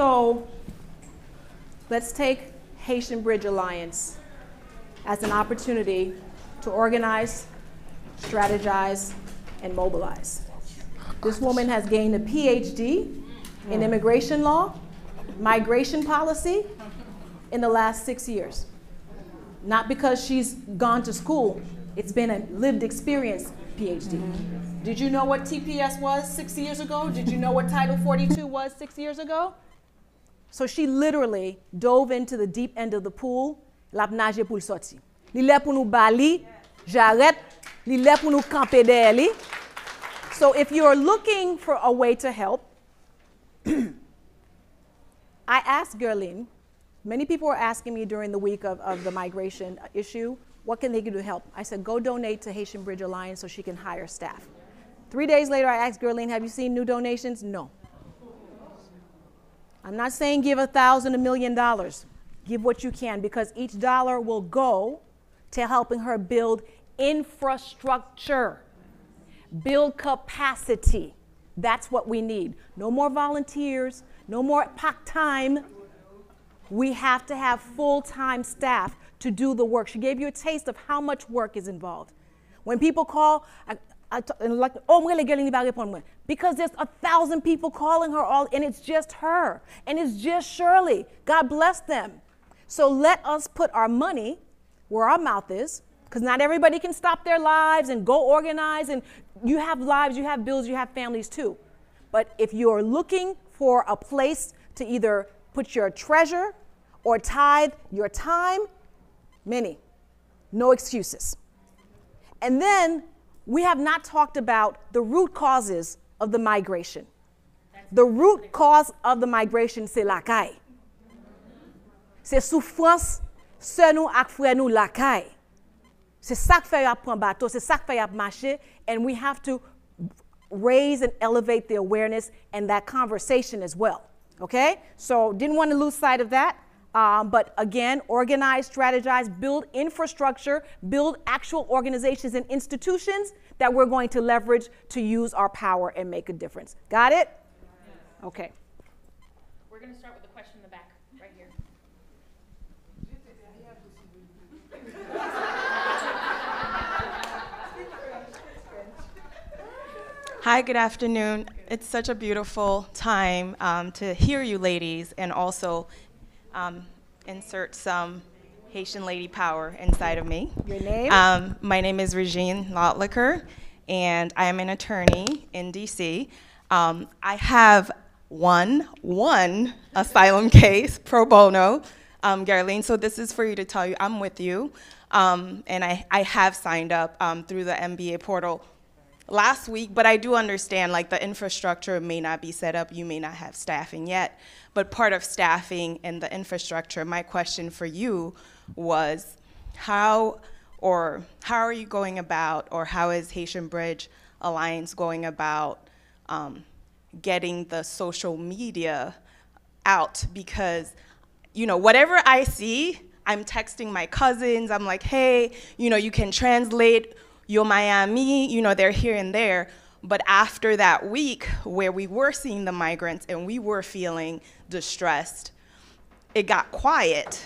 So let's take Haitian Bridge Alliance as an opportunity to organize, strategize, and mobilize. This woman has gained a PhD in immigration law, migration policy in the last 6 years. Not because she's gone to school, it's been a lived experience PhD. Did you know what TPS was 6 years ago? Did you know what Title 42 was 6 years ago? So she literally dove into the deep end of the pool, lap nage pou l'sorti. Li lè pou nou bali, j'arrête, li lè pou nou kampe derrière li. So if you're looking for a way to help, I asked Gerline, many people were asking me during the week of the migration issue, what can they do to help? I said, go donate to Haitian Bridge Alliance so she can hire staff. 3 days later, I asked Gerline, have you seen new donations? No. I'm not saying give $1,000, $1 million. Give what you can, because each dollar will go to helping her build infrastructure, build capacity. That's what we need. No more volunteers, no more part-time. We have to have full-time staff to do the work. She gave you a taste of how much work is involved. When people call, like, oh, because there's 1,000 people calling her all, and it's just her, and it's just Shirley. God bless them. So let us put our money where our mouth is, because not everybody can stop their lives and go organize, and you have lives, you have bills, you have families too. But if you're looking for a place to either put your treasure or tithe your time, no excuses. And then we have not talked about the root causes of the migration. The root cause of the migration, c'est la caille. C'est souffrance, se nous ak frère nous la caille. C'est ça que fait y prendre bateau, c'est ça que fait y marcher, and we have to raise and elevate the awareness and that conversation as well. Okay? So didn't want to lose sight of that. But again, organize, strategize, build infrastructure, build actual organizations and institutions that we're going to leverage to use our power and make a difference. Got it? Okay. We're going to start with the question in the back, right here. Hi, good afternoon. It's such a beautiful time to hear you ladies and also insert some Haitian lady power inside of me. Your name? My name is Regine Lottlicker, and I am an attorney in DC. I have one asylum case pro bono, Gerline, so this is for you to tell you I'm with you. And I have signed up through the MBA portal last week, but I do understand like the infrastructure may not be set up, you may not have staffing yet, but part of staffing and the infrastructure, my question for you was how are you going about, or how is Haitian Bridge Alliance going about getting the social media out? Because, you know, whatever I see, I'm texting my cousins, I'm like, hey, you know, you can translate Yo Miami, you know, they're here and there. But after that week where we were seeing the migrants and we were feeling distressed, it got quiet.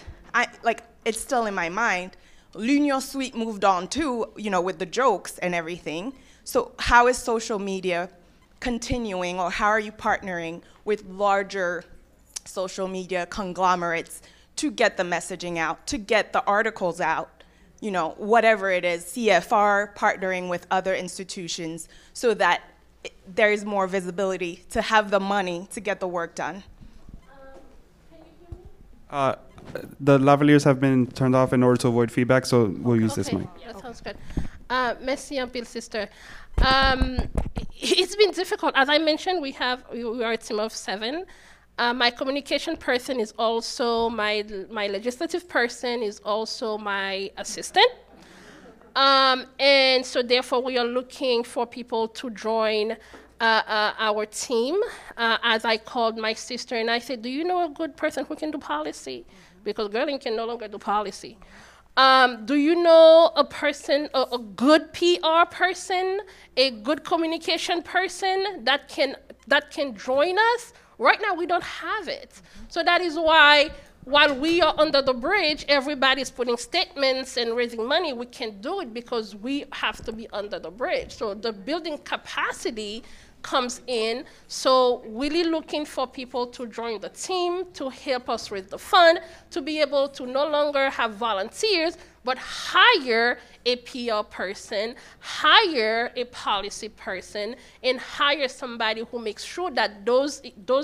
It's still in my mind. L'Union Suite moved on too, you know, with the jokes and everything. So how is social media continuing, or how are you partnering with larger social media conglomerates to get the messaging out, to get the articles out? You know, whatever it is, CFR, partnering with other institutions so that there is more visibility to have the money to get the work done. Can you hear me? The lavaliers have been turned off in order to avoid feedback, so we'll use this mic. That sounds good. Merci un peu, sister. It's been difficult. As I mentioned, we are a team of 7. My communication person is also my legislative person is also my assistant. And so therefore we are looking for people to join our team. As I called my sister and I said, do you know a good person who can do policy? Because Gerline can no longer do policy. Do you know a person, a good PR person, a good communication person that can join us? Right now, we don't have it. So that is why, while we are under the bridge, everybody's putting statements and raising money. We can't do it because we have to be under the bridge. So the building capacity comes in. So really looking for people to join the team, to help us raise the fund, to be able to no longer have volunteers, but hire a PR person, hire a policy person, and hire somebody who makes sure that those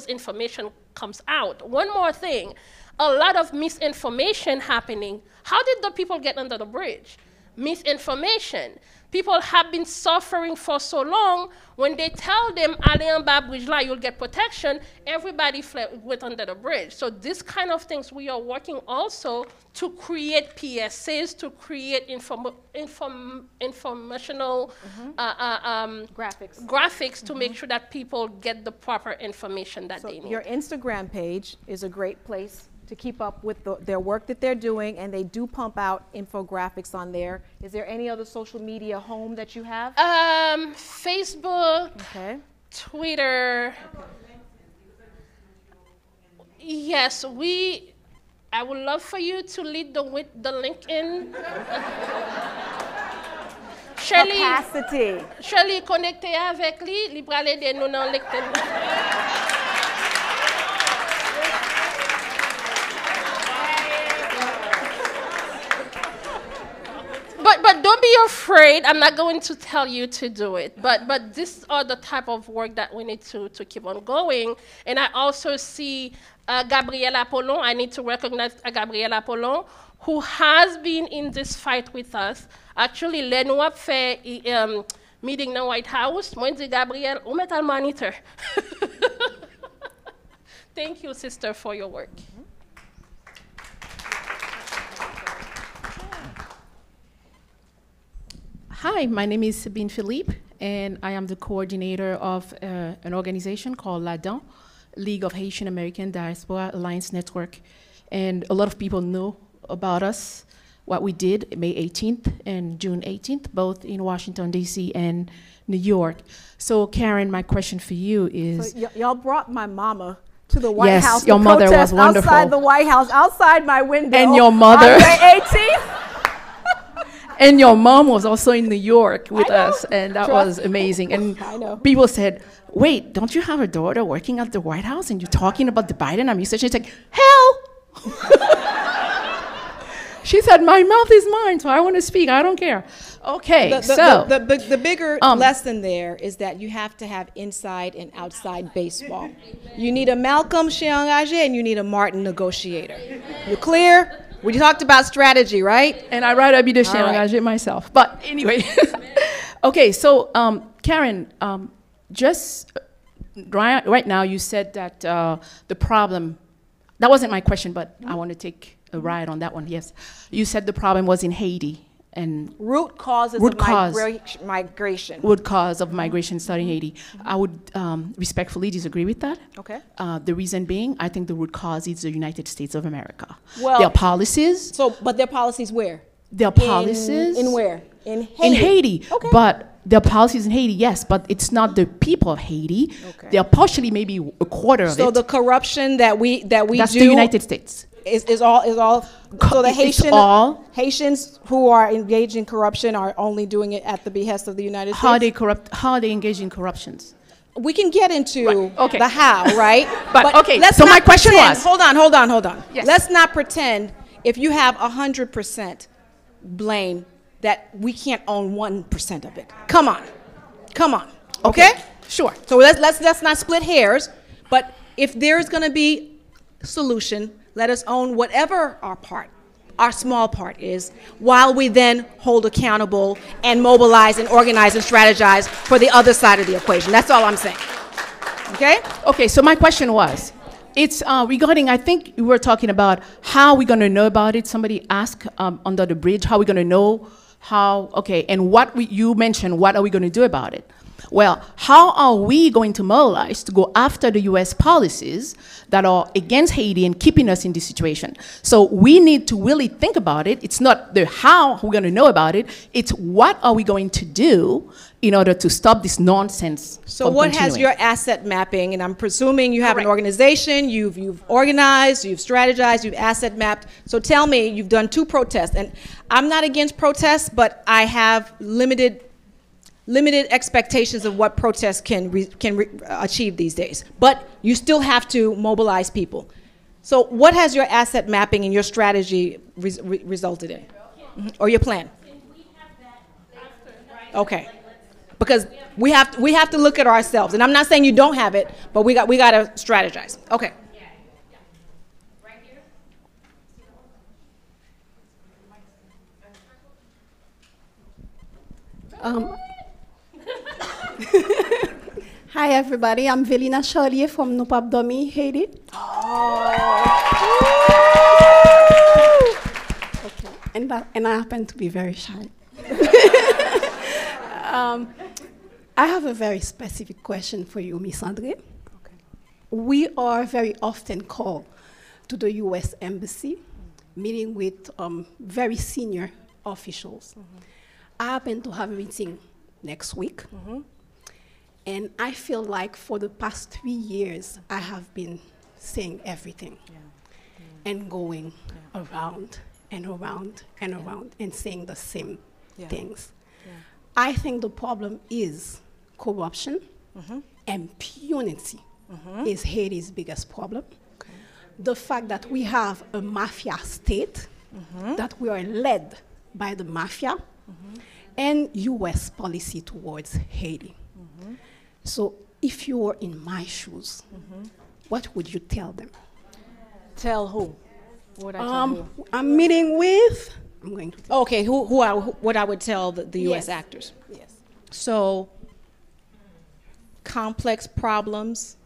information comes out. One more thing, a lot of misinformation happening. How did the people get under the bridge? Misinformation. People have been suffering for so long. When they tell them, allez en bas bridge là, you'll get protection, everybody went under the bridge. So this kind of things, we are working also to create PSAs, to create informational graphics to make sure that people get the proper information that they need. Your Instagram page is a great place to keep up with their work that they're doing, and they do pump out infographics on there. Is there any other social media home that you have? Facebook, Twitter. Yes, I would love for you to lead the LinkedIn. Capacity. Shirley, connectez avec lui, il va aider nous dans LinkedIn. But don't be afraid. I'm not going to tell you to do it. But these are the type of work that we need to keep on going. And I also see Gabrielle Apollon. I need to recognize Gabrielle Apollon, who has been in this fight with us. Actually, le nou ap fait meeting in the White House. Moi dis Gabrielle, ou met al monitor. Thank you, sister, for your work. Hi, my name is Sabine Philippe, and I am the coordinator of an organization called LADAN, League of Haitian American Diaspora Alliance Network. And a lot of people know about us, what we did May 18th and June 18th, both in Washington, D.C. and New York. So, Karen, my question for you is... So y'all brought my mama to the White House. Yes, your mother was wonderful. Outside the White House, outside my window. And your mother. On May 18th. And your mom was also in New York with us, and that was amazing. And people said, wait, don't you have a daughter working at the White House and you're talking about the Biden administration? It's like, hell! She said, my mouth is mine, so I want to speak. I don't care. Okay, the bigger lesson there is that you have to have inside and outside baseball. You need a Malcolm engagé and you need a Martin negotiator. You clear? We talked about strategy, right? And I'd rather be the chien engagé myself. But anyway. Okay, so Karen, just right now you said that the problem, that wasn't my question, but I want to take a ride on that one, yes. You said the problem was in Haiti. And root causes of migration. Root cause of migration starting in Haiti. I would respectfully disagree with that. Okay. The reason being, I think the root cause is the United States of America. Well, their policies. But their policies where? Their policies. In where? In Haiti. In Haiti. Okay. But their policies in Haiti, yes, but it's not the people of Haiti. Okay. They're partially maybe a quarter of it. So the corruption that we That's the United States. Is all so the Haitians who are engaged in corruption are only doing it at the behest of the United States? How are they engaged in corruptions? We can get into the how, right? but okay, so my question was... Hold on. Yes. Let's not pretend if you have 100% blame that we can't own 1% of it. Come on. Okay? Sure. So let's not split hairs, but if there's going to be a solution, let us own whatever our small part is, while we then hold accountable and mobilize and organize and strategize for the other side of the equation. That's all I'm saying. Okay? Okay, so my question was, it's regarding, I think we were talking about how we're going to know about it. Somebody asked under the bridge, how we're going to know and you mentioned, what are we going to do about it? Well, how are we going to mobilize to go after the US policies that are against Haiti and keeping us in this situation? So we need to really think about it. It's not the how we're going to know about it, it's what are we going to do in order to stop this nonsense. So what has your asset mapping, and I'm presuming you have an organization, you've organized, you've strategized, you've asset mapped. So tell me, you've done 2 protests, and I'm not against protests, but I have limited expectations of what protests can achieve these days. But you still have to mobilize people. So what has your asset mapping and your strategy resulted in? Or your plan? Okay. Because we have to look at ourselves. And I'm not saying you don't have it, but we got to strategize. Okay. Hi everybody, I'm Velina Charlier from Gofundme, Haiti. Okay. And I happen to be very shy. I have a very specific question for you, Miss Andre. Okay. We are very often called to the US Embassy, meeting with very senior officials. I happen to have a meeting next week. And I feel like for the past 3 years, I have been saying everything and going around and around and around and saying the same things. I think the problem is corruption and impunity is Haiti's biggest problem. Okay. The fact that we have a mafia state, that we are led by the mafia, and US policy towards Haiti. So if you were in my shoes, what would you tell them? Tell who? What would I tell who? I'm meeting with, I'm going to tell. Okay, what I would tell the US actors. Yes. So complex problems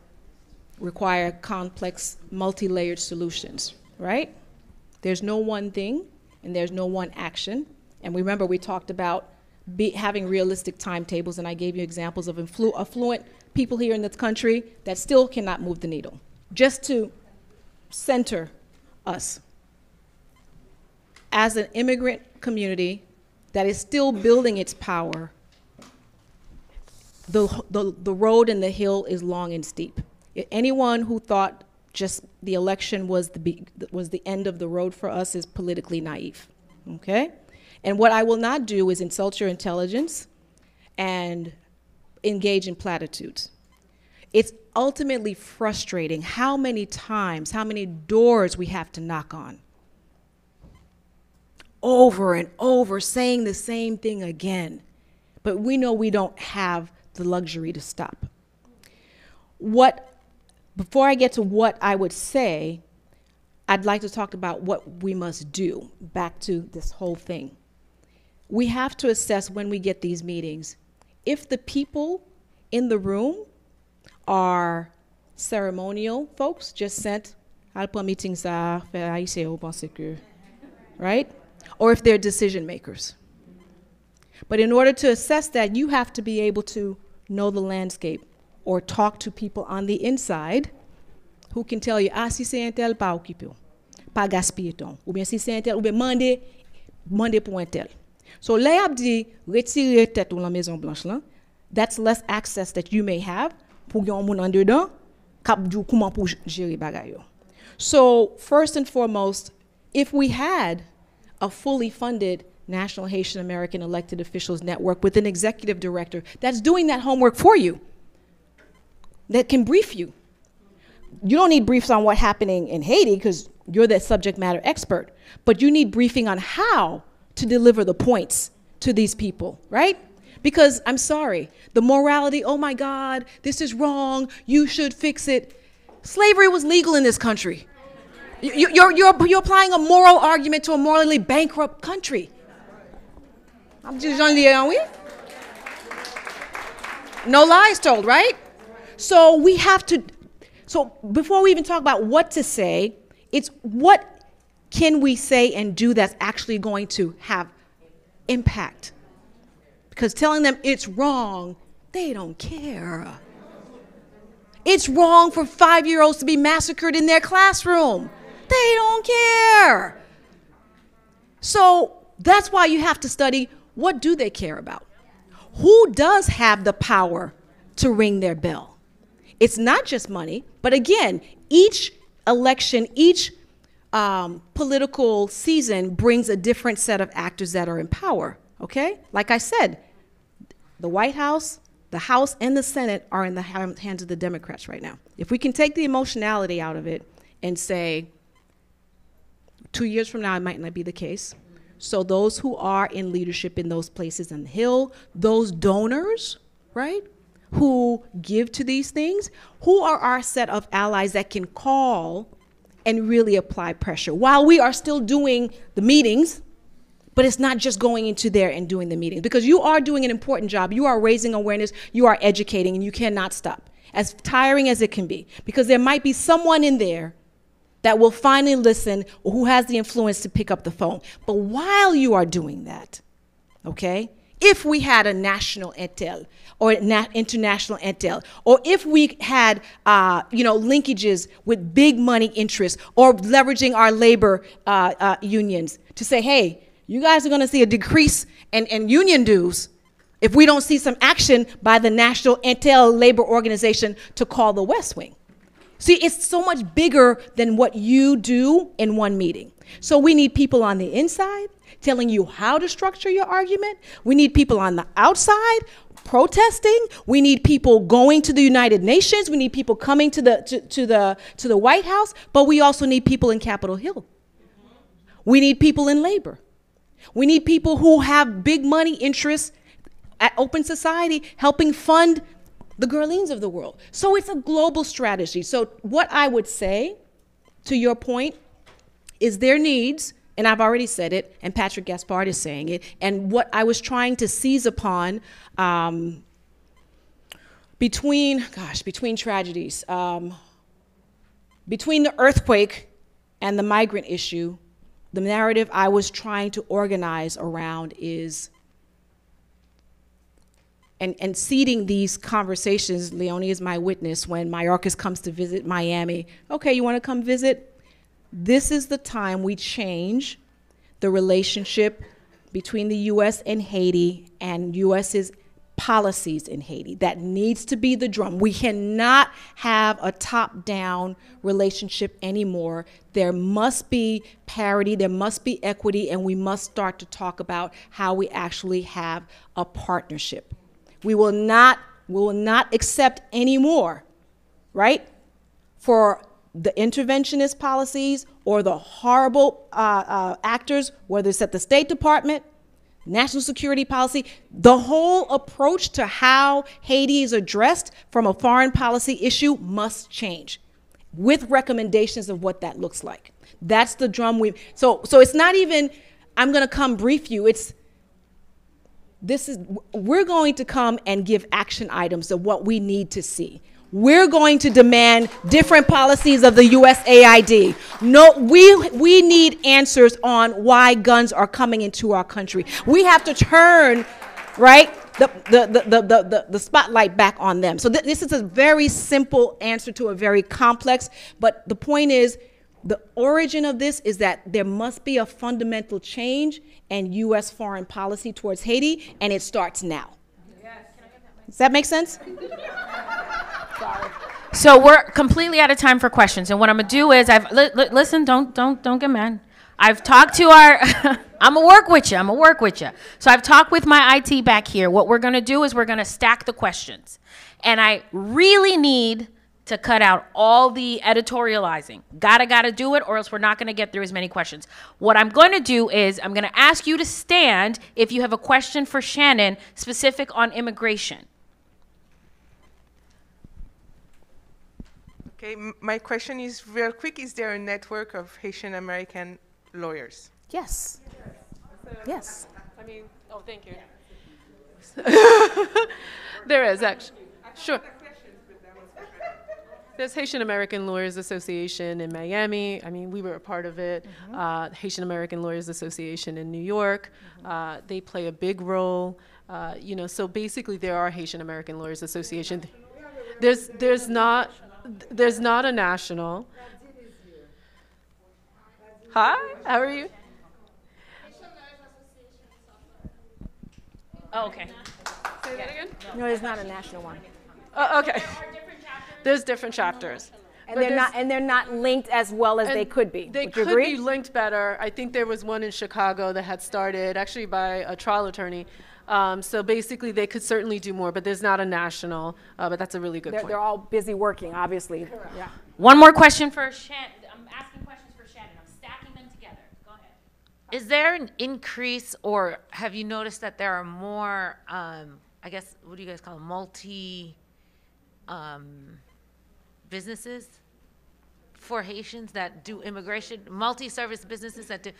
require complex, multi-layered solutions, right? There's no one thing, and there's no one action. And remember, we talked about having realistic timetables, and I gave you examples of affluent people here in this country that still cannot move the needle. Just to center us as an immigrant community that is still building its power, the road and the hill is long and steep. Anyone who thought just the election was the end of the road for us is politically naive, okay? And what I will not do is insult your intelligence and engage in platitudes. It's ultimately frustrating how many times, how many doors we have to knock on. Over and over, saying the same thing again. But we know we don't have the luxury to stop. Before I get to what I would say, I'd like to talk about what we must do, back to this whole thing. We have to assess when we get these meetings, if the people in the room are ceremonial folks, just sent, right? Or if they're decision makers. But in order to assess that, you have to be able to know the landscape or talk to people on the inside who can tell you, si c'est un tel, pas occupé, pas gaspiller ton. Ou bien si c'est un tel, ou bien mande pour un tel. So, les ap di, retire tête ou la Maison Blanche là, that's less access that you may have pour yon moun an dedans, kap djou kouman pou gérer bagay yo. So, first and foremost, if we had a fully funded National Haitian American Elected Officials Network with an executive director that's doing that homework for you, that can brief you. You don't need briefs on what's happening in Haiti because you're the subject matter expert, but you need briefing on how to deliver the points to these people, right? Because I'm sorry, the morality, oh my God, this is wrong, you should fix it. Slavery was legal in this country. You're applying a moral argument to a morally bankrupt country. No lies told, right? So we have to, so before we even talk about what to say, it's what can we say and do that's actually going to have impact? Because telling them it's wrong They don't care. It's wrong for 5-year-olds to be massacred in their classroom. They don't care. So that's why you have to study, what do they care about? Who does have the power to ring their bell? It's not just money, but again, each election, each political season brings a different set of actors that are in power, okay? Like I said, the White House, the House, and the Senate are in the hands of the Democrats right now. If we can take the emotionality out of it and say, 2 years from now, it might not be the case. So those who are in leadership in those places on the Hill, those donors, right, who give to these things, who are our set of allies that can call and really apply pressure while we are still doing the meetings, but it's not just going into there and doing the meetings, because you are doing an important job. You are raising awareness, you are educating, and you cannot stop, as tiring as it can be, because there might be someone in there that will finally listen or who has the influence to pick up the phone. But while you are doing that, okay, if we had a national intel or international intel, or if we had linkages with big money interests, or leveraging our labor unions to say, hey, you guys are going to see a decrease in union dues if we don't see some action by the National Intel Labor Organization to call the West Wing. See, it's so much bigger than what you do in one meeting. So we need people on the inside telling you how to structure your argument. We need people on the outside protesting. We need people going to the United Nations. We need people coming to the White House. But we also need people in Capitol Hill. We need people in labor. We need people who have big money interests at Open Society helping fund the Guerlains of the world. So it's a global strategy. So what I would say, to your point, is their needs, and I've already said it, and Patrick Gaspard is saying it, and what I was trying to seize upon between tragedies, between the earthquake and the migrant issue, the narrative I was trying to organize around is, and seeding these conversations. Leonie is my witness when Mayorkas comes to visit Miami. Okay, you want to come visit? This is the time we change the relationship between the U.S. and Haiti and U.S.'s policies in Haiti. That needs to be the drum. We cannot have a top-down relationship anymore. There must be parity, there must be equity, and we must start to talk about how we actually have a partnership. We will not accept anymore, right, for the interventionist policies or the horrible actors, whether it's at the State Department, national security policy. The whole approach to how Haiti is addressed from a foreign policy issue must change, with recommendations of what that looks like. That's the drum so it's not even, I'm gonna come brief you, we're going to come and give action items of what we need to see. We're going to demand different policies of the USAID. No, we need answers on why guns are coming into our country. We have to turn, right, the spotlight back on them. So this is a very simple answer to a very complex, but the point is, the origin of this is that there must be a fundamental change in U.S. foreign policy towards Haiti, and it starts now. Does that make sense? Sorry. So we're completely out of time for questions, and what I'm gonna do is listen. Don't get mad. I've talked to our. I'm gonna work with you. So I've talked with my IT back here. What we're gonna do is we're gonna stack the questions, and I really need to cut out all the editorializing. Gotta do it, or else we're not gonna get through as many questions. What I'm gonna do is I'm gonna ask you to stand if you have a question for Shannon specific on immigration. Okay, my question is real quick. Is there a network of Haitian American lawyers? Yes. Yes. I mean, oh, thank you. There is, actually. Sure. There's Haitian American Lawyers Association in Miami. I mean, we were a part of it. Haitian American Lawyers Association in New York. They play a big role. You know, so basically there are Haitian American Lawyers Association. There's not a national. Hi, how are you? Oh, okay. Say that again? No, there's not a national one. Okay. There's different chapters. And they're not linked as well as they could be. They Would you could agree? be linked better. I think there was one in Chicago that had started actually by a trial attorney. So basically, they could certainly do more, but there's not a national. But that's a really good point. They're all busy working, obviously. Yeah. One more question for Shannon. I'm asking questions for Shannon. I'm stacking them together. Go ahead. Is there an increase, or have you noticed that there are more, I guess, what do you guys call them, businesses for Haitians that do immigration, multi-service businesses that do,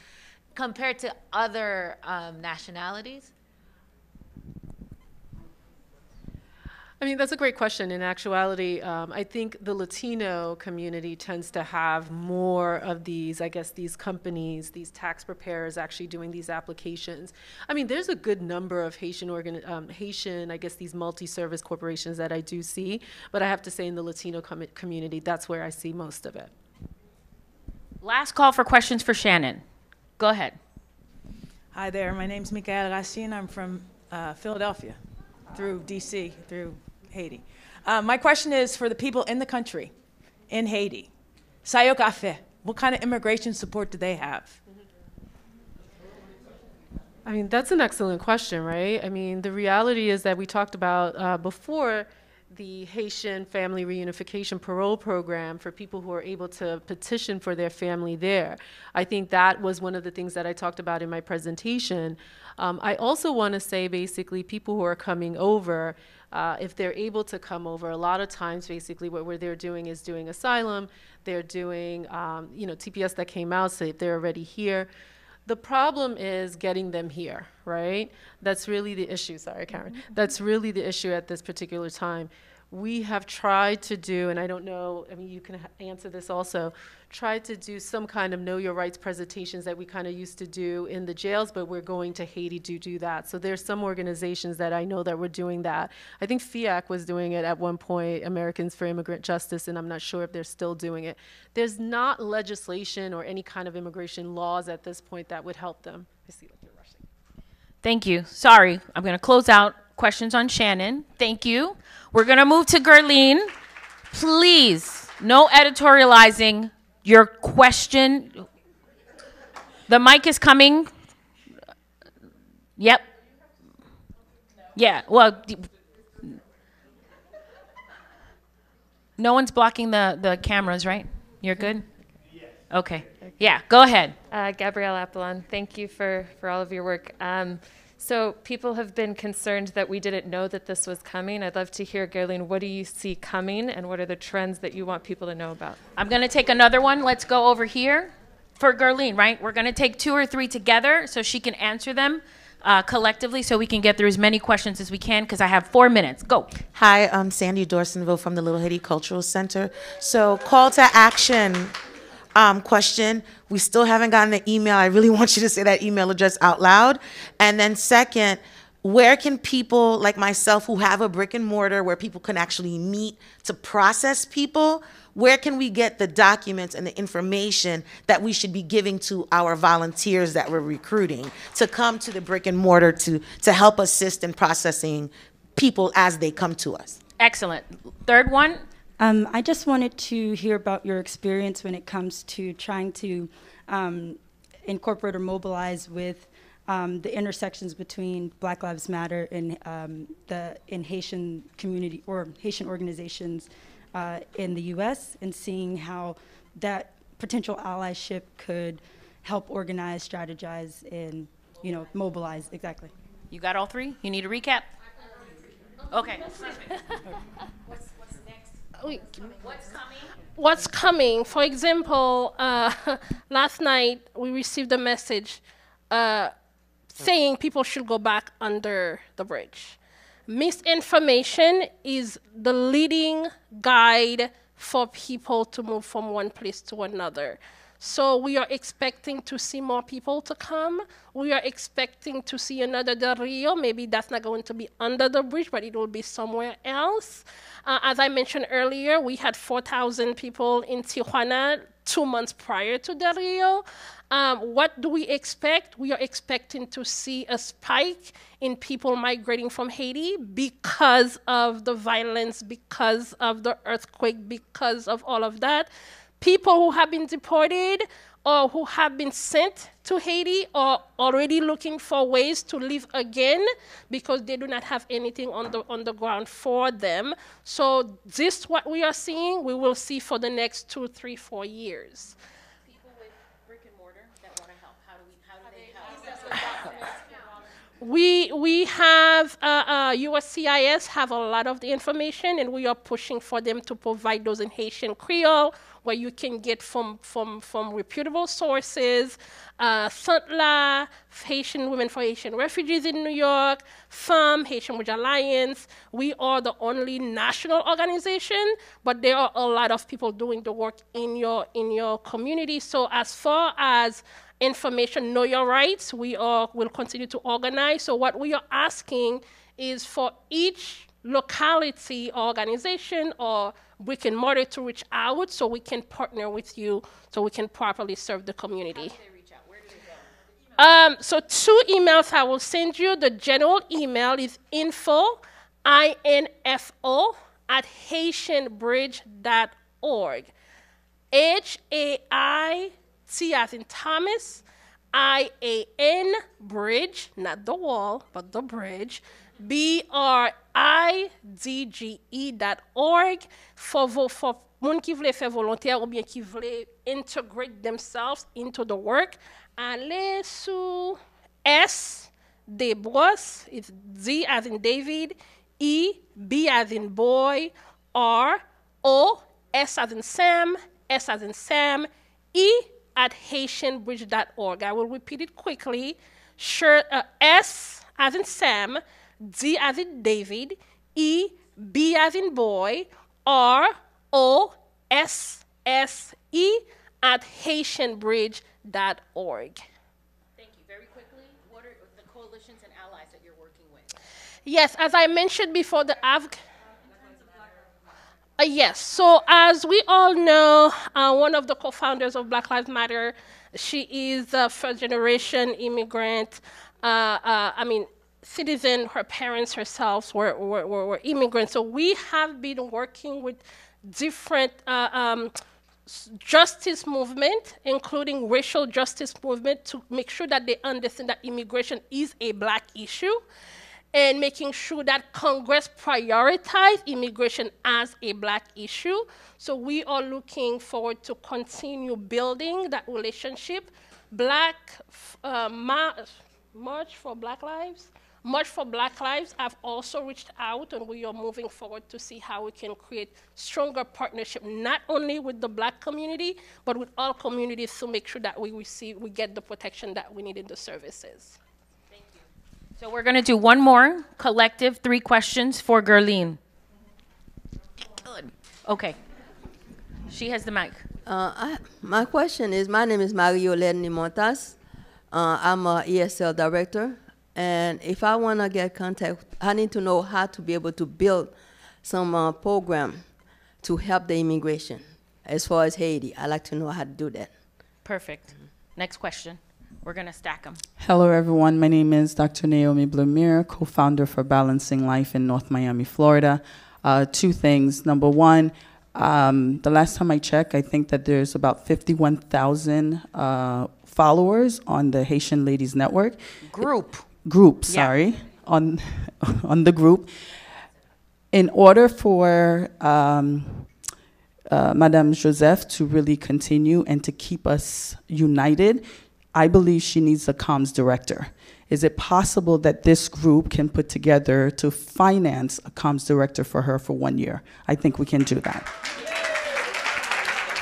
compared to other nationalities? I mean, that's a great question. In actuality, I think the Latino community tends to have more of these, I guess, these companies, these tax preparers actually doing these applications. I mean, there's a good number of Haitian, I guess, these multi-service corporations that I do see, but I have to say in the Latino community, that's where I see most of it. Last call for questions for Shannon. Go ahead. Hi there, my name's Michael Racine. I'm from Philadelphia, through DC, through Haiti. My question is for the people in the country, in Haiti. Sayo Cafe, what kind of immigration support do they have? I mean, that's an excellent question, right? I mean, the reality is that we talked about before the Haitian Family Reunification Parole Program for people who are able to petition for their family there. I think that was one of the things that I talked about in my presentation. I also want to say basically people who are coming over, if they're able to come over, a lot of times basically what they're doing is doing asylum, they're doing you know, TPS that came out, so if they're already here. The problem is getting them here, right? That's really the issue, sorry Karen. That's really the issue at this particular time. We have tried to do, and I don't know, I mean, you can answer this also, tried to do some kind of know your rights presentations that we kind of used to do in the jails, but we're going to Haiti to do that. So there's some organizations that I know that were doing that. I think FIAC was doing it at one point, Americans for Immigrant Justice, and I'm not sure if they're still doing it. There's not legislation or any kind of immigration laws at this point that would help them. I see like you're rushing. Thank you. Sorry, I'm going to close out questions on Shannon. Thank you. We're going to move to Gerline. Please, no editorializing. Your question. The mic is coming. Yep. Yeah, well, no one's blocking the cameras, right? You're good? Okay. Yeah, go ahead. Gabrielle Apollon, thank you for all of your work. So people have been concerned that we didn't know that this was coming. I'd love to hear, Gerline, what do you see coming and what are the trends that you want people to know about? I'm going to take another one. Let's go over here for Gerline, right? We're going to take 2 or 3 together so she can answer them collectively so we can get through as many questions as we can because I have 4 minutes. Go. Hi, I'm Sandy Dorsonville from the Little Haiti Cultural Center. So call to action. Question, we still haven't gotten the email. I really want you to say that email address out loud. And then second, where can people like myself who have a brick and mortar where people can actually meet to process people, where can we get the documents and the information that we should be giving to our volunteers that we're recruiting to come to the brick and mortar to help assist in processing people as they come to us? Excellent. Third one. I just wanted to hear about your experience when it comes to trying to incorporate or mobilize with the intersections between Black Lives Matter and in Haitian community or Haitian organizations in the U.S. and seeing how that potential allyship could help organize, strategize, and mobilize. Exactly. You got all 3? You need a recap? Okay. What's coming? For example, last night we received a message saying people should go back under the bridge. Misinformation is the leading guide for people to move from one place to another. So we are expecting to see more people to come. We are expecting to see another Del Rio. Maybe that's not going to be under the bridge, but it will be somewhere else. As I mentioned earlier, we had 4,000 people in Tijuana 2 months prior to Del Rio. What do we expect? We are expecting to see a spike in people migrating from Haiti because of the violence, because of the earthquake, because of all of that. People who have been deported or who have been sent to Haiti are already looking for ways to live again because they do not have anything on the ground for them. So this, what we are seeing, we will see for the next 2, 3, 4 years. People with brick and mortar that want to help, how do they help? We have, USCIS have a lot of the information, and we are pushing for them to provide those in Haitian Creole, where you can get from reputable sources. SUNTLA, Haitian Women for Haitian Refugees in New York, FAM, Haitian Bridge Alliance. We are the only national organization, but there are a lot of people doing the work in your community. So as far as information, know your rights, will continue to organize. So what we are asking is for each locality organization or brick and mortar to reach out so we can partner with you so we can properly serve the community. How do they reach out? Where do they go? So 2 emails I will send you. The general email is info, at haitianbridge.org. HAIT as in Thomas, IAN bridge, not the wall, but the bridge, BRIDGE.org for moun qui vle faire volontaire ou bien qui vle integrate themselves into the work. Allez sous S de Bros, it's D as in David, E, B as in boy, R, O, S as in Sam, S as in Sam, E at haitianbridge.org. I will repeat it quickly. S as in Sam, D as in David, E, B as in boy, R, O, S, S, E at haitianbridge.org. Thank you. Very quickly, what are the coalitions and allies that you're working with? Yes, as I mentioned before, yes, so as we all know, one of the co-founders of Black Lives Matter, she is a first-generation immigrant, citizen. Her parents herself were immigrants. So we have been working with different justice movement, including racial justice movement, to make sure that they understand that immigration is a Black issue, and making sure that Congress prioritize immigration as a Black issue. So we are looking forward to continue building that relationship. March for Black Lives have also reached out, and we are moving forward to see how we can create stronger partnership, not only with the Black community, but with all communities to make sure that we get the protection that we need in the services. So we're going to do one more collective 3 questions for Gerline. Good. Okay. She has the mic. My question is, my name is Mario Ledney Montas. I'm a ESL director. And if I want to get contact, I need to know how to be able to build some program to help the immigration. As far as Haiti, I'd like to know how to do that. Perfect. Next question. We're going to stack them. Hello, everyone. My name is Dr. Naomi Blumir, co-founder for Balancing Life in North Miami, Florida. 2 things. Number 1, the last time I checked, I think that there's about 51,000 followers on the Haitian Ladies Network. Group, sorry, on the group. In order for Madame Joseph to really continue and to keep us united, I believe she needs a comms director. Is it possible that this group can put together to finance a comms director for her for 1 year? I think we can do that.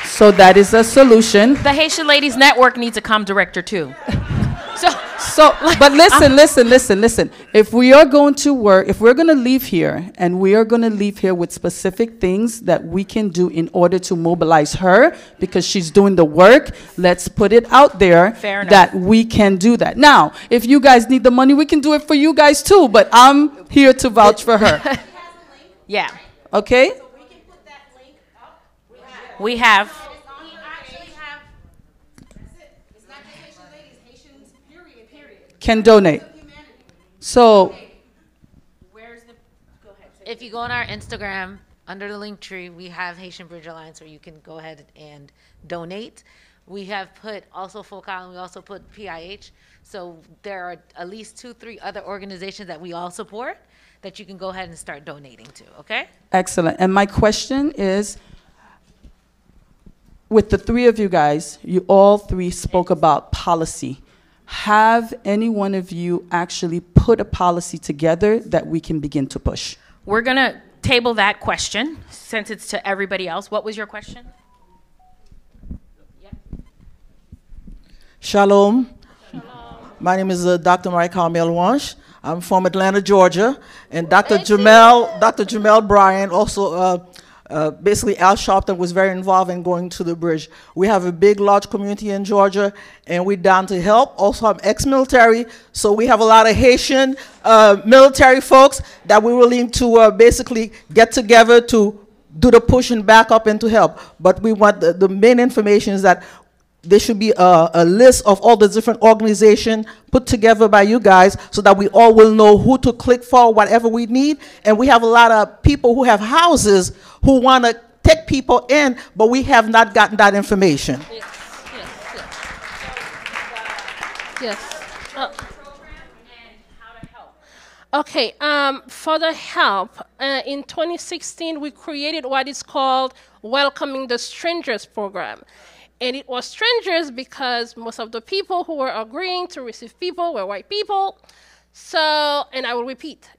So that is a solution. The Haitian Ladies Network needs a comm director too. So, but listen. If we are going to work, if we're going to leave here, and we are going to leave here with specific things that we can do in order to mobilize her, because she's doing the work, let's put it out there that we can do that. Now, if you guys need the money, we can do it for you guys too, but I'm here to vouch for her. Yeah. Okay? We have. Can donate. So, If you go on our Instagram, under the link tree, we have Haitian Bridge Alliance where you can go ahead and donate. We have put also Focal, and we also put PIH. So there are at least 2-3 other organizations that we all support that you can go ahead and start donating to, okay? excellent. And my question is, with the three of you guys, you all three spoke about policy. Have any one of you actually put a policy together that we can begin to push? We're going to table that question since it's to everybody else. What was your question? Shalom. My name is Dr. Marie Carmel Wansh. I'm from Atlanta, Georgia. And Dr. Jamel Bryan also basically Al Sharpton was very involved in going to the bridge. We have a big, large community in Georgia, and we're down to help. Also, I'm ex-military, so we have a lot of Haitian military folks that we're willing to basically get together to do the push and back up and to help. But we want the main information is that there should be a list of all the different organizations put together by you guys so that we all will know who to click for, whatever we need. And we have a lot of people who have houses who want to take people in, but we have not gotten that information. Yes. Okay, for the help, in 2016, we created what is called Welcoming the Strangers program. And it was strangers because most of the people who were agreeing to receive people were white people. So, and I will repeat,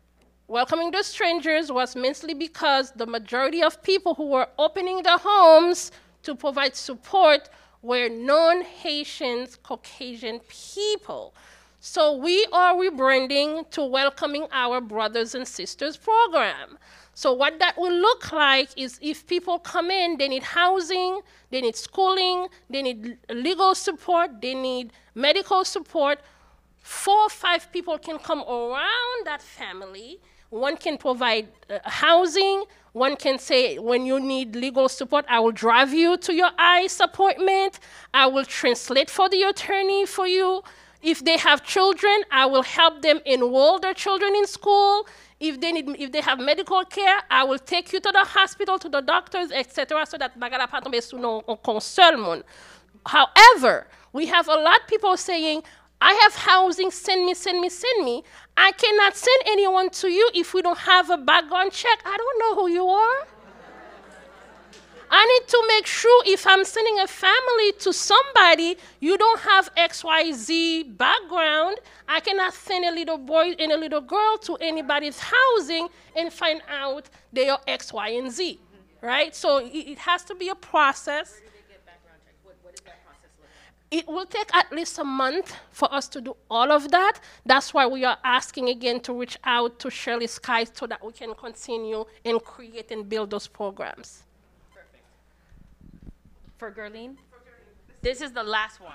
welcoming the strangers was mainly because the majority of people who were opening their homes to provide support were non-Haitian Caucasian people. So we are rebranding to Welcoming Our Brothers and Sisters program. So what that will look like is if people come in, they need housing, they need schooling, they need legal support, they need medical support. 4 or 5 people can come around that family. One can provide housing. One can say, when you need legal support, I will drive you to your ICE appointment. I will translate for the attorney for you. If they have children, I will help them enroll their children in school. If they have medical care, I will take you to the hospital, to the doctors, etc., so that bagala pa tombe sou non console moun. However, we have a lot of people saying, I have housing, send me, send me, send me. I cannot send anyone to you if we don't have a background check. I don't know who you are. I need to make sure if I'm sending a family to somebody, you don't have XYZ background. I cannot send a little boy and a little girl to anybody's housing and find out they are X, Y, and Z, right? So it has to be a process. It will take at least a month for us to do all of that. That's why we are asking again to reach out to Shirley Sky so that we can continue and create and build those programs. For Gerline? This is the last one.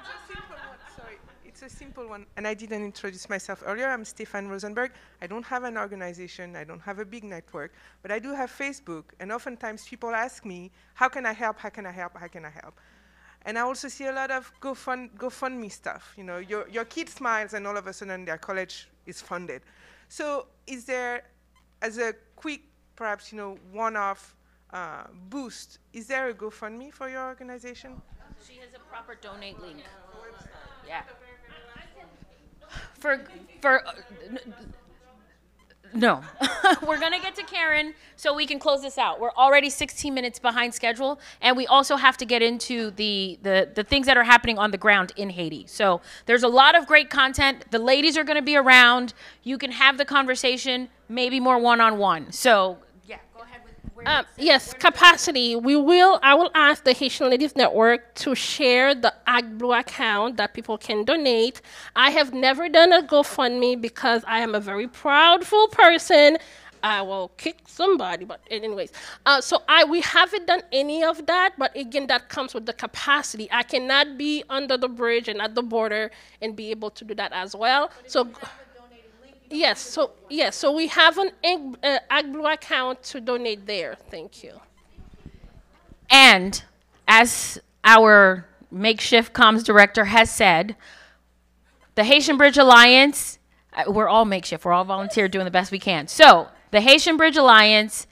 Sorry, it's a simple one. And I didn't introduce myself earlier. I'm Stefan Rosenberg. I don't have an organization. I don't have a big network. But I do have Facebook. And oftentimes people ask me, how can I help? How can I help? How can I help? And I also see a lot of GoFundMe stuff. You know, your kid smiles and all of a sudden their college is funded. So is there, as a quick, perhaps, one-off boost, is there a GoFundMe for your organization? She has a proper donate link. Yeah. No. We're going to get to Karen so we can close this out. We're already 16 minutes behind schedule, and we also have to get into the things that are happening on the ground in Haiti. So there's a lot of great content. The ladies are going to be around. You can have the conversation, maybe more one-on-one. So, yeah, go ahead with Yes, capacity. I will ask the Haitian Ladies Network to share the AgBlue account that people can donate. I have never done a GoFundMe because I am a very proudful person. I will kick somebody, but anyways. We haven't done any of that, but again, that comes with the capacity. I cannot be under the bridge and at the border and be able to do that as well. Yes, so we have an AgBlue account to donate there. Thank you. And as our makeshift comms director has said, the Haitian Bridge Alliance, we're all makeshift, we're all volunteer doing the best we can. So the Haitian Bridge Alliance,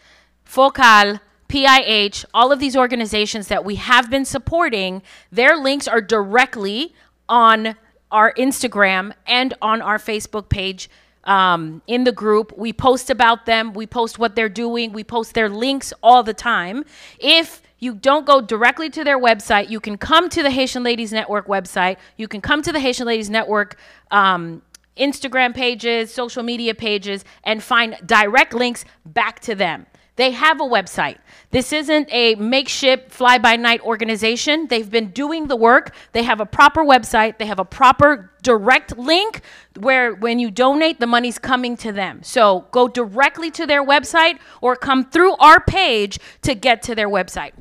FOCAL, PIH, all of these organizations that we have been supporting, their links are directly on our Instagram and on our Facebook page. In the group, we post about them, we post what they're doing, we post their links all the time. If you don't go directly to their website, you can come to the Haitian Ladies Network website, you can come to the Haitian Ladies Network Instagram pages, social media pages, and find direct links back to them. They have a website. This isn't a makeshift fly-by-night organization. They've been doing the work. They have a proper website. They have a proper direct link where when you donate, the money's coming to them. So go directly to their website or come through our page to get to their website.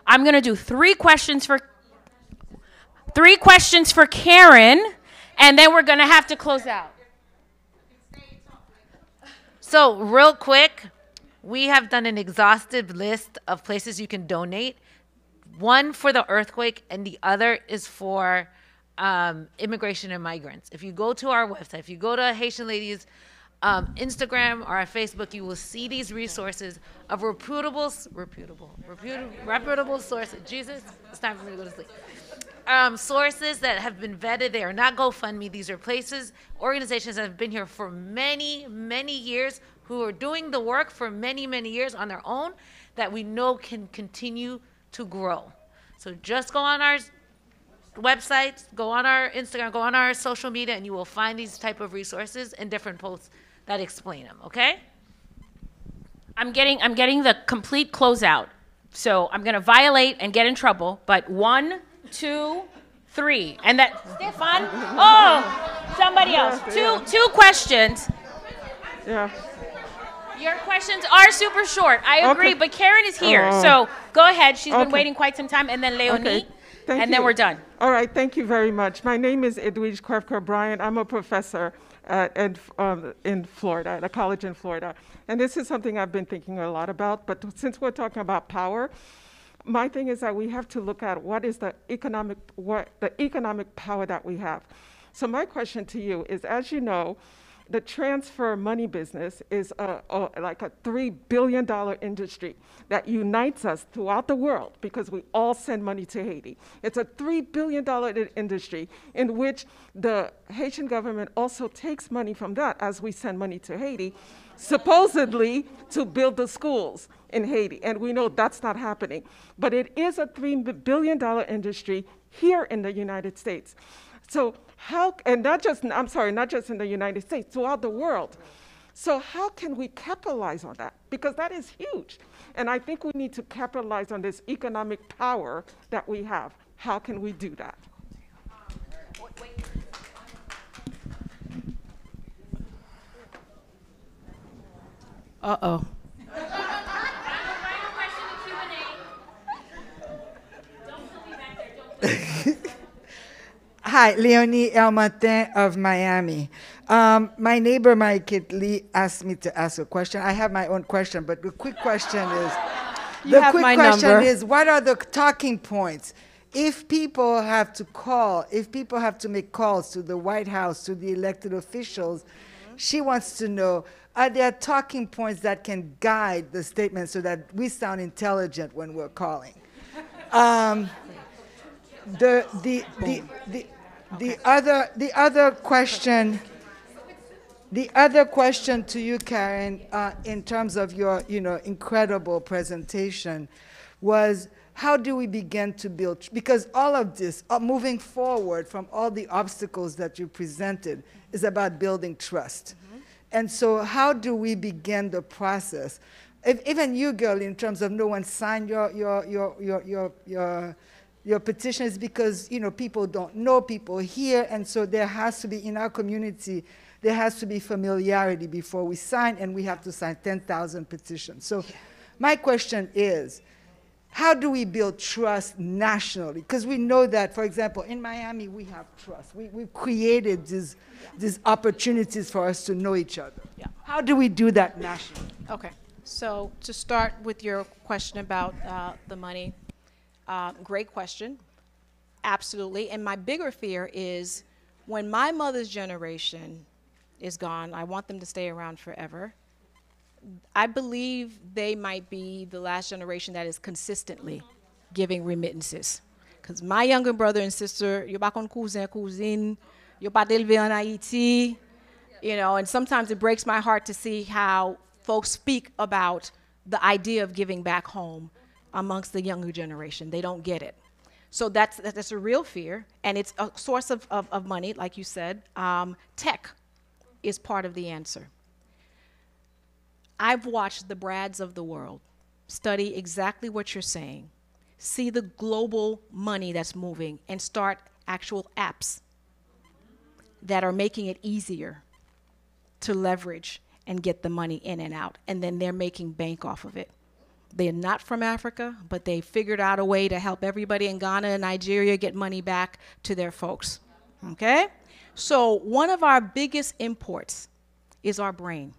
I'm gonna do three questions for Karen, and then we're gonna have to close out. So real quick, we have done an exhaustive list of places you can donate. One for the earthquake, and the other is for immigration and migrants. If you go to our website, if you go to Haitian Ladies Instagram or our Facebook, you will see these resources of reputable sources. Jesus, it's time for me to go to sleep. Sources that have been vetted. They are not GoFundMe. These are places, organizations that have been here for many, many years, who are doing the work for many, many years on their own, that we know can continue to grow. So just go on our websites, go on our Instagram, go on our social media, and you will find these type of resources and different posts that explain them, okay? I'm getting the complete closeout. So I'm gonna violate and get in trouble, but 1, 2, 3, and that, Stefan, somebody else. Two questions. Yeah. Your questions are super short. I agree, but Karen is here. So go ahead. She's been waiting quite some time. And then Leonie, and then we're done. All right. Thank you very much. My name is Edwidge Krefker-Bryant. I'm a professor in Florida, at a college in Florida. And this is something I've been thinking a lot about. But since we're talking about power, my thing is that we have to look at what is the economic power that we have. So my question to you is, as you know, the transfer money business is like a $3 billion industry that unites us throughout the world because we all send money to Haiti. It's a $3 billion industry in which the Haitian government also takes money from that as we send money to Haiti, supposedly to build the schools in Haiti. And we know that's not happening. But it is a $3 billion industry here in the United States. So not just in the United States, throughout the world. So how can we capitalize on that? Because that is huge. And I think we need to capitalize on this economic power that we have. How can we do that? Uh-oh. Hi, Leonie Elmatin of Miami. My neighbor, Mike Lee, asked me to ask a question. I have my own question, but the quick question is, what are the talking points? If people have to make calls to the White House, to the elected officials, she wants to know, are there talking points that can guide the statement so that we sound intelligent when we're calling? The other question to you, Karen, in terms of your incredible presentation, was how do we begin to build? Because all of this, moving forward from all the obstacles that you presented, is about building trust. And so how do we begin the process even you, girl, in terms of no one signed your petition, is because people don't know, people here, and so there has to be, in our community, there has to be familiarity before we sign, and we have to sign 10,000 petitions. So my question is, how do we build trust nationally? Because we know that, for example, in Miami, we have trust. We've created these opportunities for us to know each other. Yeah. How do we do that nationally? Okay. So to start with your question about the money, great question. Absolutely. And my bigger fear is when my mother's generation is gone, I want them to stay around forever. I believe they might be the last generation that is consistently giving remittances. Because my younger brother and sister, you're back on cousin, cousine, you're pas élevé en Haiti, and sometimes it breaks my heart to see how folks speak about the idea of giving back home amongst the younger generation. They don't get it. So that's a real fear, and it's a source of money, like you said. Tech is part of the answer. I've watched the Brads of the world study exactly what you're saying, see the global money that's moving, and start actual apps that are making it easier to leverage and get the money in and out. And then they're making bank off of it. They're not from Africa, but they figured out a way to help everybody in Ghana and Nigeria get money back to their folks. Okay? So one of our biggest imports is our brain.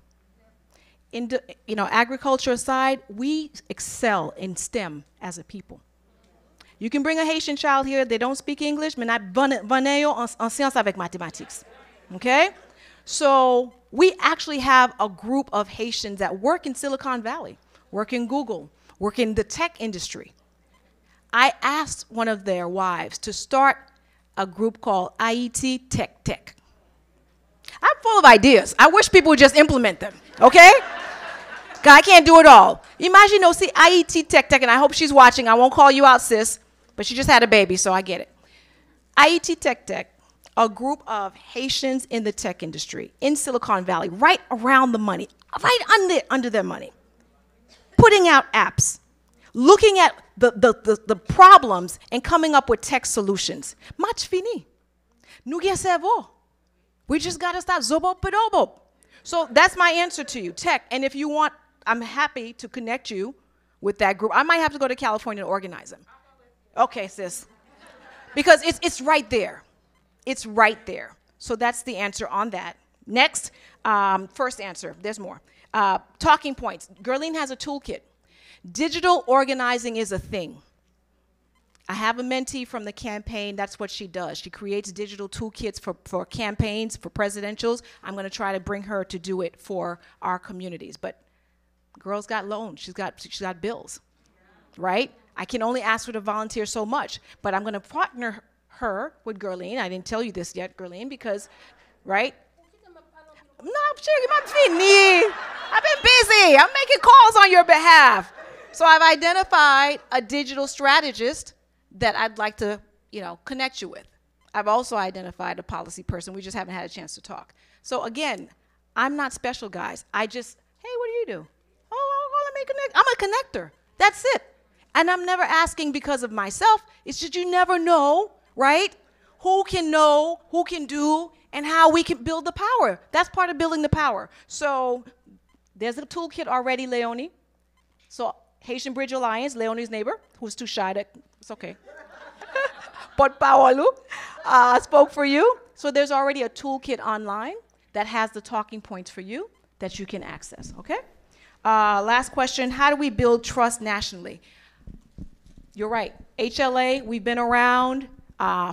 Agriculture aside, we excel in STEM as a people. You can bring a Haitian child here, they don't speak English, mais vaneo en sciences avec mathématiques. Okay? So we actually have a group of Haitians that work in Silicon Valley, work in Google, work in the tech industry. I asked one of their wives to start a group called IET Tech. I'm full of ideas. I wish people would just implement them, okay? I can't do it all. Imagine, see, IET Tech, and I hope she's watching. I won't call you out, sis, but she just had a baby, so I get it. IET Tech, a group of Haitians in the tech industry in Silicon Valley, right around the money, right under their money, putting out apps, looking at the problems and coming up with tech solutions. Match fini. Nou gen cerveau. We just got to start zobo pedobo. So that's my answer to you, tech. And if you want, I'm happy to connect you with that group. I might have to go to California to organize them. Okay, sis. Because it's right there. It's right there. So that's the answer on that. Next, first answer. There's more. Talking points. Gerline has a toolkit. Digital organizing is a thing. I have a mentee from the campaign. That's what she does. She creates digital toolkits for campaigns, for presidentials. I'm going to try to bring her to do it for our communities. But girl's got loans. She's got bills, right? I can only ask her to volunteer so much. But I'm going to partner her with Gerline. I didn't tell you this yet, Gerline, because, right? No, I'm sure you might be me. I've been busy. I'm making calls on your behalf. So I've identified a digital strategist that I'd like to, connect you with. I've also identified a policy person. We just haven't had a chance to talk. So again, I'm not special, guys. Hey, what do you do? Oh, let me connect. I'm a connector. That's it. And I'm never asking because of myself. It's just you never know, right? Who can know, who can do, and how we can build the power. That's part of building the power. So there's a toolkit already, Leonie. So Haitian Bridge Alliance, Leonie's neighbor, who's too shy to, it's okay. But Paolo spoke for you. So there's already a toolkit online that has the talking points for you that you can access, okay? Last question, how do we build trust nationally? You're right, HLA, we've been around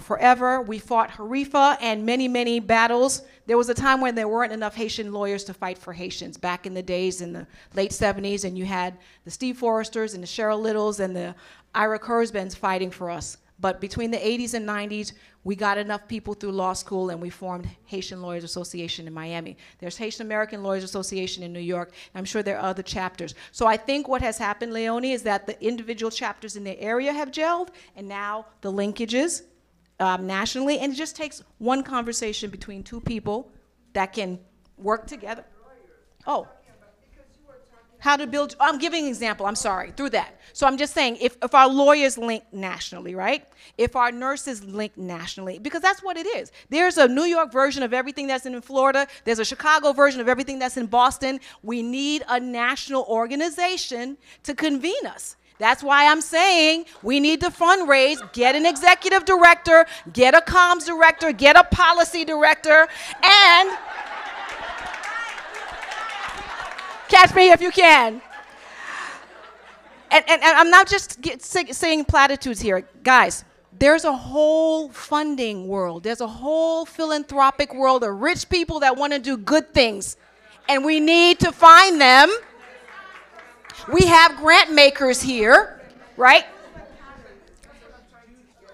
forever. We fought Harifa and many, many battles. There was a time when there weren't enough Haitian lawyers to fight for Haitians back in the days in the late 70s, and you had the Steve Forresters and the Cheryl Littles and the Ira Kurzbans fighting for us. But between the 80s and 90s, we got enough people through law school and we formed Haitian Lawyers Association in Miami. There's Haitian American Lawyers Association in New York. I'm sure there are other chapters. So I think what has happened, Leonie, is that the individual chapters in the area have gelled, and now the linkages nationally, and it just takes one conversation between two people that can work together. Oh. Because you were talking how to build, I'm giving an example, I'm sorry, through that. So I'm just saying, if our lawyers link nationally, right? If our nurses link nationally, because that's what it is. There's a New York version of everything that's in Florida. There's a Chicago version of everything that's in Boston. We need a national organization to convene us. That's why I'm saying we need to fundraise, get an executive director, get a comms director, get a policy director, and catch me if you can. And I'm not just saying platitudes here. Guys, there's a whole funding world. There's a whole philanthropic world of rich people that want to do good things. And we need to find them. We have grant makers here, right?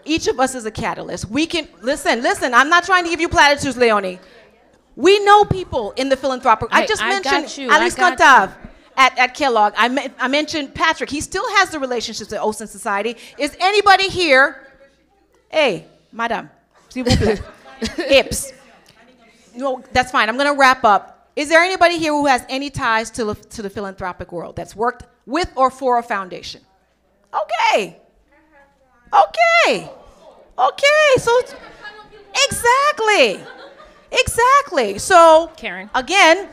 Each of us is a catalyst. We can, listen, I'm not trying to give you platitudes, Leonie. We know people in the philanthropic. I just mentioned Alice Kantav at Kellogg. I mentioned Patrick. He still has the relationships at Ocean Society. Is anybody here? Hey, madame, s'il vous plaît. Ips. No, that's fine. I'm going to wrap up. Is there anybody here who has any ties to the philanthropic world that's worked with or for a foundation? Okay. Okay. Okay. So, exactly. Exactly. So, Karen. Again,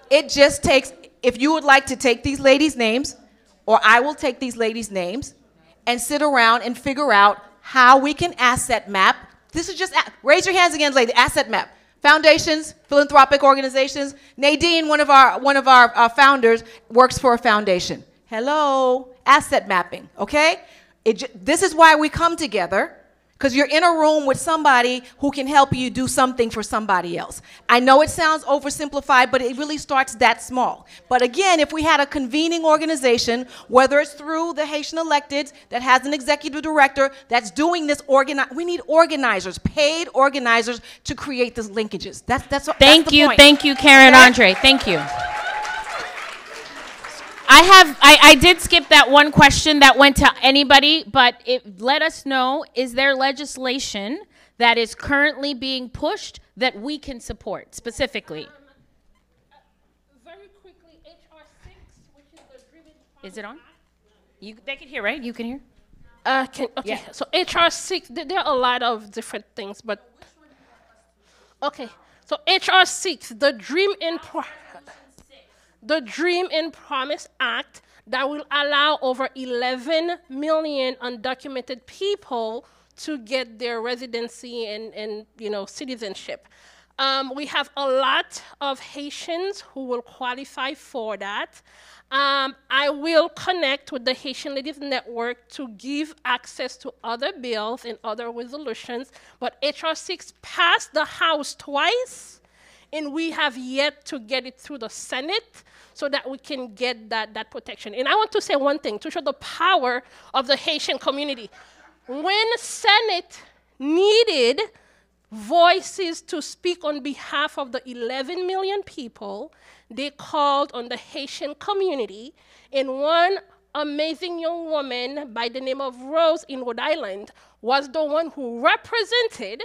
it just takes, if you would like to take these ladies' names, or I will take these ladies' names and sit around and figure out how we can asset map. This is just, raise your hands again, lady, asset map. Foundations, philanthropic organizations. Nadine, one of our founders, works for a foundation. Hello, asset mapping, okay? This is why we come together, because you're in a room with somebody who can help you do something for somebody else. I know it sounds oversimplified, but it really starts that small. But again, if we had a convening organization, whether it's through the Haitian electeds that has an executive director that's doing this, we need organizers, paid organizers to create these linkages. That's the point. Thank you, Karen Andre. Thank you. I did skip that one question that went to anybody, but let us know, is there legislation that is currently being pushed that we can support specifically? Very quickly, HR 6, which is the Driven. Is it on? They can hear, right? You can hear? Okay, yeah. So HR 6, there are a lot of different things, but okay. So HR 6, the Dream and Promise Act that will allow over 11 million undocumented people to get their residency and citizenship. We have a lot of Haitians who will qualify for that. I will connect with the Haitian Ladies Network to give access to other bills and other resolutions, but HR 6 passed the House twice, and we have yet to get it through the Senate so that we can get that protection. And I want to say one thing to show the power of the Haitian community. When Senate needed voices to speak on behalf of the 11 million people, they called on the Haitian community, and one amazing young woman by the name of Rose in Rhode Island was the one who represented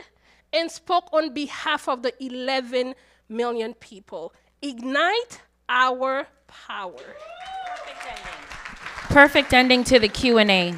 and spoke on behalf of the 11 million people. Ignite our power. Perfect ending to the Q&A.